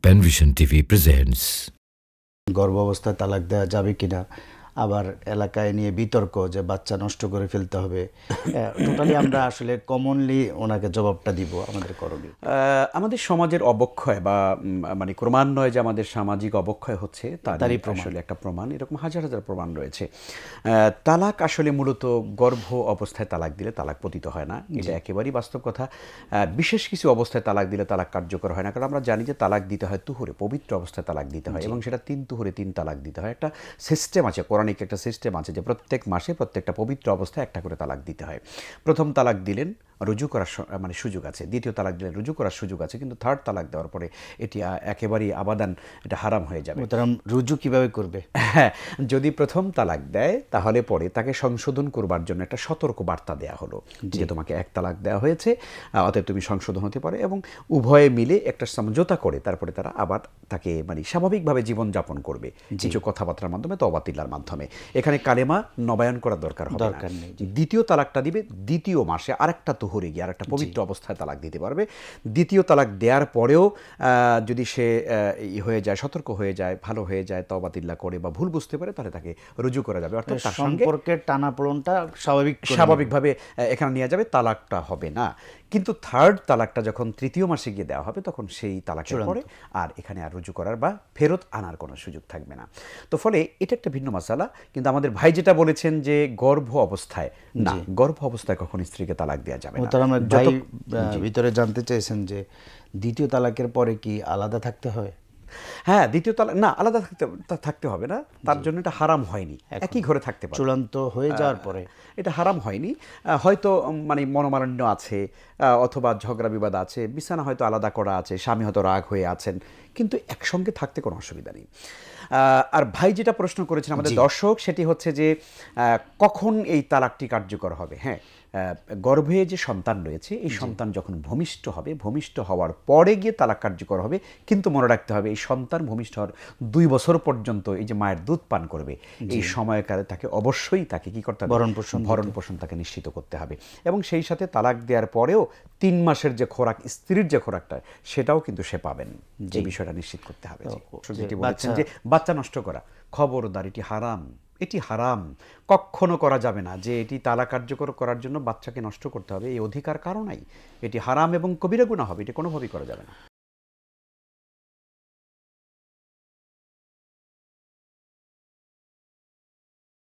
Panvision TV presents. গর্ভাবস্থায় তালাক দেওয়া যাবে কিনা, আবার এলাকায় নিয়ে বিতর্ক যে বাচ্চা নষ্ট করে ফেলতে হবে। টোটালি আমরা আসলে কমনলি ওনাকে জবাবটা দিব আমাদের করণীয়। আমাদের সমাজের অবক্ষয় বা মানে ক্রমান্বয়ে যে আমাদের সামাজিক অবক্ষয় হচ্ছে তারই আসলে একটা প্রমাণ। এরকম হাজার হাজার প্রমাণ রয়েছে। তালাক আসলে মূলত গর্ভ অবস্থায় তালাক দিলে তালাক পতিত হয় না, এটা একেবারেই বাস্তব কথা। বিশেষ কিছু অবস্থায় তালাক দিলে তালাক কার্যকর হয় না, কারণ আমরা জানি যে তালাক দিতে হয় তুহুরে, পবিত্র অবস্থায় তালাক দিতে হয়, এবং সেটা 3 তুহুরে 3 তালাক দিতে হয়। একটা সিস্টেম আছে, কোরআনিক একটা সিস্টেম আছে যে প্রত্যেক মাসে প্রত্যেকটা পবিত্র অবস্থায় একটা করে তালাক দিতে হয়। প্রথম তালাক দিলেন, রুজু করার মানে সুযোগ আছে। দ্বিতীয় তালাক দিলে রুজু করার সুযোগ আছে, কিন্তু থার্ড তালাক দেওয়ার পরে এটি একেবারেই আবাদান, এটা হারাম হয়ে যাবে। রুজু কিভাবে করবে? হ্যাঁ, যদি প্রথম তালাক দেয় তাহলে পরে তাকে সংশোধন করবার জন্য একটা সতর্ক বার্তা দেওয়া হলো যে তোমাকে এক তালাক দেওয়া হয়েছে, অতএব তুমি সংশোধন হতে পারে, এবং উভয়ে মিলে একটা সমঝোতা করে তারপরে তারা আবার তাকে মানে স্বাভাবিকভাবে জীবনযাপন করবে কিছু কথাবার্তার মাধ্যমে, তওবাতিল্লার মাধ্যমে। এখানে কালেমা নবায়ন করার দরকার নেই। দ্বিতীয় তালাকটা দিবে দ্বিতীয় মাসে আরেকটা তুহুরে গিয়ে আরেকটা পবিত্র অবস্থায় তালাক দিতে পারবে। দ্বিতীয় তালাক দেওয়ার পরেও যদি সে হয়ে যায়, সতর্ক হয়ে যায়, ভালো হয়ে যায়, তওবাতিল্লাহ করে বা ভুল বুঝতে পারে, তাহলে তাকে রুজু করা যাবে, অর্থাৎ তার সম্পর্কের টানাপোড়েনটা স্বাভাবিকভাবে এখানে নিয়ে যাবে, তালাকটা হবে না। কিন্তু থার্ড তালাকটা যখন তৃতীয় মাসে গিয়ে দেওয়া হবে তখন সেই তালাকের পরে আর এখানে আর রুজু করার বা ফেরত আনার কোনো সুযোগ থাকবে না। তো ফলে এটা একটা ভিন্ন মাসালা। কিন্তু আমাদের ভাই যেটা বলেছেন যে গর্ভ অবস্থায়, না, গর্ভ অবস্থায় কখন স্ত্রীকে তালাক দেওয়া যাবে না। ভাই ভিতরে জানতে চাইছেন যে দ্বিতীয় তালাকের পরে কি আলাদা থাকতে হয়? হ্যাঁ, দ্বিতীয় তালাক না, আলাদা থাকতে হবে না, তার জন্য এটা হারাম হয়নি, একই ঘরে থাকতে পারে। চূড়ান্ত হয়ে যাওয়ার পরে এটা হারাম হয়নি, হয়তো মানে মনোমালিন্য আছে অথবা ঝগড়া বিবাদ আছে, বিছানা হয়তো আলাদা করা আছে, স্বামী হয়তো রাগ হয়ে আছেন, কিন্তু একসঙ্গে থাকতে কোনো অসুবিধা নেই। আর ভাই যেটা প্রশ্ন করেছেন আমাদের দর্শক, সেটি হচ্ছে যে কখন এই তালাকটি কার্যকর হবে। হ্যাঁ, গর্ভে যে সন্তান রয়েছে এই সন্তান যখন ভূমিষ্ঠ হবে, ভূমিষ্ঠ হওয়ার পরে গিয়ে তালাক কার্যকর হবে। কিন্তু মনে রাখতে হবে এই সন্তান ভূমিষ্ঠ হওয়ার 2 বছর পর্যন্ত এই যে মায়ের দুধ পান করবে, এই সময়কালে তাকে অবশ্যই তাকে কি করতে হবে, ভরণ পোষণ তাকে নিশ্চিত করতে হবে। এবং সেই সাথে তালাক দেওয়ার পরেও 3 মাসের যে খোরাক, স্ত্রীর যে খোরাকটা, সেটাও কিন্তু সে পাবেন, যে বিষয়টা নিশ্চিত করতে হবে। যেটি বলেছেন যে বাচ্চা নষ্ট করা, খবরদার, এটি হারাম, এটি হারাম, কখনো করা যাবে না। যে এটি তালাক কার্যকর করার জন্য বাচ্চাকে নষ্ট করতে হবে, এই অধিকার কারো নাই। এটি হারাম এবং কবিরা গুনাহ হবে, এটি কোনোভাবেই করা যাবে না।